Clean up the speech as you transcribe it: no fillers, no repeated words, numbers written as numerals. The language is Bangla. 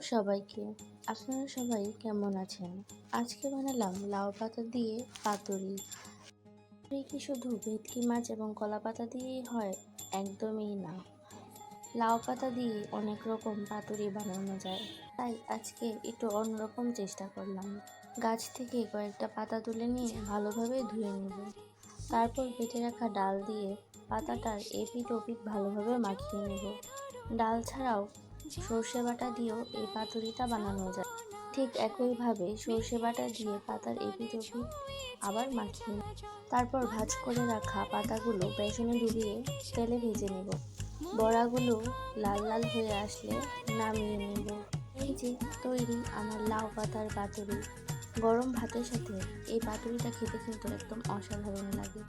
সবাইকে। আপনারা সবাই কেমন আছেন? আজকে বানালাম লাউ পাতা দিয়ে পাতুরি। পাতুরি কি শুধু ভেটকি মাছ এবং কলা পাতা দিয়েই হয়? একদমই না। লাউ পাতা দিয়ে অনেক রকম পাতুরি বানানো যায়। তাই আজকে একটু অন্যরকম চেষ্টা করলাম। গাছ থেকে কয়েকটা পাতা তুলে নিয়ে ভালোভাবে ধুয়ে নেব। তারপর বেটে রাখা ডাল দিয়ে পাতাটার এপিঠ ওপিঠ ভালোভাবে মাখিয়ে নেব। ডাল ছাড়াও সর্ষে বাটা দিয়েও এই পাতুরিটা বানানো যায়। ঠিক একইভাবে সর্ষে বাটা দিয়ে পাতার এপিঠ ওপিঠ আবার মাখিয়ে নেব। তারপর ভাঁজ করে রাখা পাতাগুলো বেসনে ডুবিয়ে তেলে ভেজে নেব। বড়াগুলো লাল লাল হয়ে আসলে নামিয়ে নেব। এই যে তৈরি আমার লাউ পাতার পাতুরি। গরম ভাতের সাথে এই পাতুরিটা খেতে কিন্তু একদম অসাধারণ লাগে।